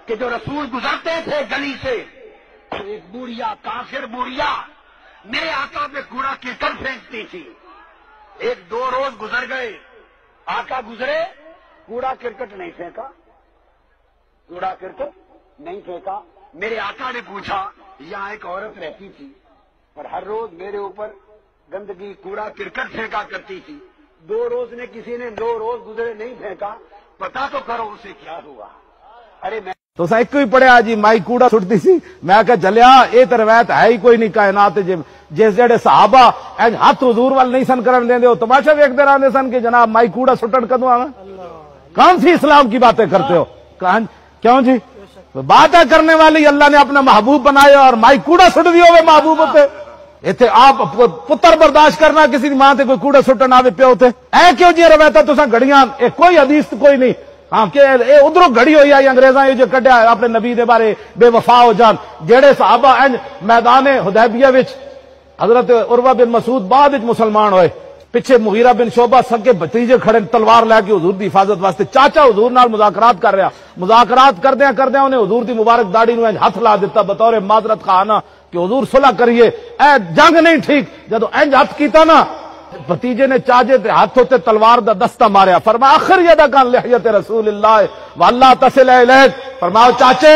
کہ جو رسول گزرتے تھے گلی سے تو ایک بوڑھیا کافر بوڑھیا میرے آقا پہ کوڑا کرکٹ پھینکتی تھی. ایک دو روز گزر گئے, آقا گزرے, کوڑا کرکٹ نہیں پھینکا, کوڑا کرکٹ نہیں پھینکا. میرے آقا نے پوچھا, یہاں ایک عورت رہتی تھی اور ہر روز میرے اوپر گندگی کوڑا کرکٹ پھینکا کرتی تھی, 2 روز نے کسی نے 2 روز گزرے نہیں پھینکا, پتا تو کرو اسے کیا ہوا. ارے میں تو ایک ہی پڑھیا جی مائی کوڑا سٹتی سی. میں کہ چلیا یہ تو روایت ہے ہی کوئی نہیں کائنات جس جڑے صحابہ ہاتھ حضور وال نہیں سن کرن دیندے ہو تماشا ویکھتے رہندے سن کہ جناب مائی کوڑا سٹن کدوں آنا. کون سی اسلام کی باتیں کرتے ہو؟ کیوں جی باتیں کرنے والی اللہ نے اپنا محبوب بنایا اور مائی کوڑا سٹ دی ہوئے محبوب ہوتے. اتنے آپ پتر برداشت کرنا کسی ماں تے کوئی کوڑا سٹن آوے پیو تے اے کیوں جی روایت تساں گھڑیاں کوئی حدیث کوئی نہیں. ہاں کہ ادھروں گھڑی ہوئی آئی انگریزاں جو کڈیا اپنے نبی دے بارے بے وفا ہو جان. جڑے صحابہ میدان حدیبیہ وچ حضرت عروہ بن مسعود بعد وچ مسلمان ہوئے, پیچھے مغیرہ بن شعبہ سکے بھتیجے کھڑے تلوار لے کے حضور دی حفاظت واسطے. چاچا حضور نال مذاکرات کر رہا, مذاکرات کردیاں انہیں حضور دی مبارک داڑھی نو ہاتھ لا دیتا بطور معذرت خواہاں کہ حضور صلح کریے, اے جنگ نہیں ٹھیک. جدو انج ہاتھ کیتا نا بھتیجے نے چاجے تے ہاتھوں تے تلوار دا دستہ ماریا. فرمایا اخر یدک عن لحیۃ رسول اللہ واللہ تصل الیک. فرمایا چاچے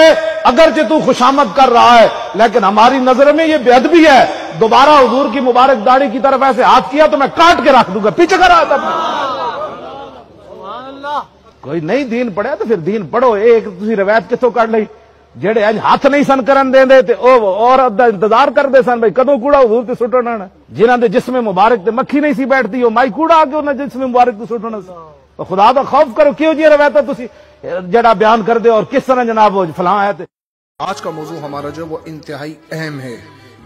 اگرچہ تو خوشامد کر رہا ہے لیکن ہماری نظر میں یہ بے ادبی ہے, دوبارہ حضور کی مبارک داڑھی کی طرف ایسے ہاتھ کیا تو میں کاٹ کے رکھ دوں گا. پیچھے کر رہا تھا. کوئی نہیں دین پڑھیا تو پھر دین پڑھو. ایک تسی روایت کتوں کٹ لئی جڑے اج ہاتھ نہیں سن کرن دیندے تے او عورت دا انتظار کردے سن بھئی کدوں کوڑا حضور تے سٹنا ہے. جنہاں دے جسم مبارک تے مکھی نہیں سی بیٹھتی او مائی کوڑا آ کے انہاں جسم مبارک تے سٹنا سی. تو خدا دا خوف کرو کیوں جی روایت تسی جڑا بیان کر دے اور کس طرح جناب وہ فلاں ہے. آج کا موضوع ہمارا جو وہ انتہائی اہم ہے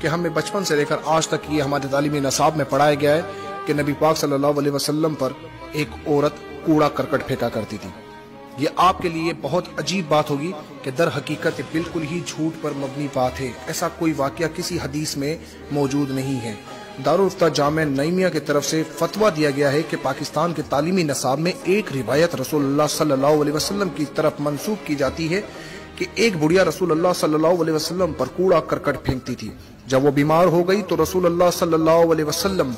کہ ہمیں بچپن سے لے کر آج تک یہ ہمارے تعلیمی نصاب میں پڑھایا گیا ہے کہ نبی پاک صلی اللہ علیہ وسلم پر ایک عورت کوڑا کرکٹ پھینکا کرتی تھی. یہ آپ کے لیے بہت عجیب بات ہوگی کہ در حقیقت بالکل ہی جھوٹ پر مبنی بات ہے. ایسا کوئی واقعہ کسی حدیث میں موجود نہیں ہے. دارالفتہ جامعہ نعیمیہ کی طرف سے فتویٰ دیا گیا ہے کہ پاکستان کے تعلیمی نصاب میں ایک روایت رسول اللہ صلی اللہ علیہ وسلم کی طرف منسوب کی جاتی ہے کہ ایک بڑھیا رسول اللہ صلی اللہ علیہ وسلم پر کوڑا کرکٹ پھینکتی تھی. جب وہ بیمار ہو گئی تو رسول اللہ صلی اللہ علیہ وسلم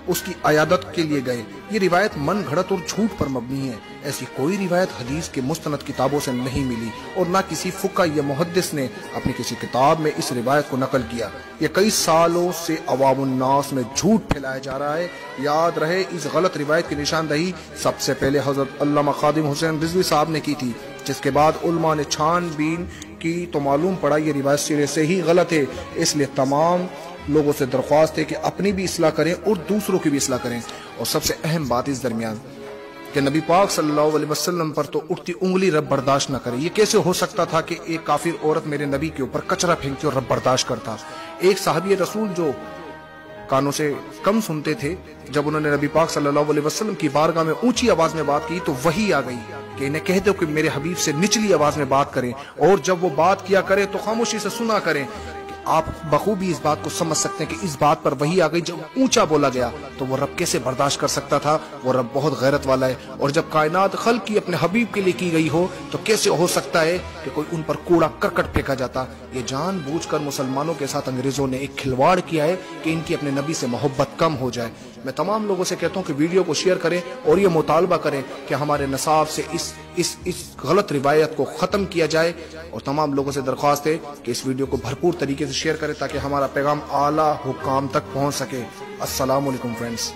اس کی عیادت کے لیے گئے. یہ روایت من گھڑت اور جھوٹ پر مبنی ہے. ایسی کوئی روایت حدیث کے مستند کتابوں سے نہیں ملی اور نہ کسی فقہ یا محدث نے اپنی کسی کتاب میں اس روایت کو نقل کیا. یہ کئی سالوں سے عوام الناس میں جھوٹ پھیلایا جا رہا ہے. یاد رہے اس غلط روایت کی نشاندہی سب سے پہلے حضرت علامہ خادم حسین رضوی صاحب نے کی تھی, جس کے بعد علماء نے چھان بین کی تو معلوم پڑا یہ روایت سرے سے ہی غلط ہے. اس لیے تمام لوگوں سے درخواست ہے کہ اپنی بھی اصلاح کریں اور دوسروں کی بھی اصلاح کریں. اور سب سے اہم بات اس درمیان کہ نبی پاک صلی اللہ علیہ وسلم پر تو اٹھتی انگلی رب برداشت نہ کرے. یہ کیسے ہو سکتا تھا کہ ایک کافر عورت میرے نبی کے اوپر کچرا پھینکتی اور رب برداشت کرتا. ایک صحابی رسول جو کانوں سے کم سنتے تھے, جب انہوں نے نبی پاک صلی اللہ علیہ وسلم کی بارگاہ میں اونچی آواز میں بات کی تو وحی آ گئی کہ انہیں کہہ دو کہ میرے حبیب سے نچلی آواز میں بات کریں اور جب وہ بات کیا کرے تو خاموشی سے سنا کریں. آپ بخوبی اس بات کو سمجھ سکتے ہیں کہ اس بات پر وحی آ گئی. جب اونچا بولا گیا تو وہ رب کیسے برداشت کر سکتا تھا. وہ رب بہت غیرت والا ہے. اور جب کائنات خلق کی اپنے حبیب کے لیے کی گئی ہو تو کیسے ہو سکتا ہے کہ کوئی ان پر کوڑا کرکٹ پھینکا جاتا. یہ جان بوجھ کر مسلمانوں کے ساتھ انگریزوں نے ایک کھلواڑ کیا ہے کہ ان کی اپنے نبی سے محبت کم ہو جائے. میں تمام لوگوں سے کہتا ہوں کہ ویڈیو کو شیئر کریں اور یہ مطالبہ کریں کہ ہمارے نصاب سے اس غلط روایت کو ختم کیا جائے. اور تمام لوگوں سے درخواست ہے کہ اس ویڈیو کو بھرپور طریقے سے شیئر کریں تاکہ ہمارا پیغام اعلیٰ حکام تک پہنچ سکے. السلام علیکم فرینڈز.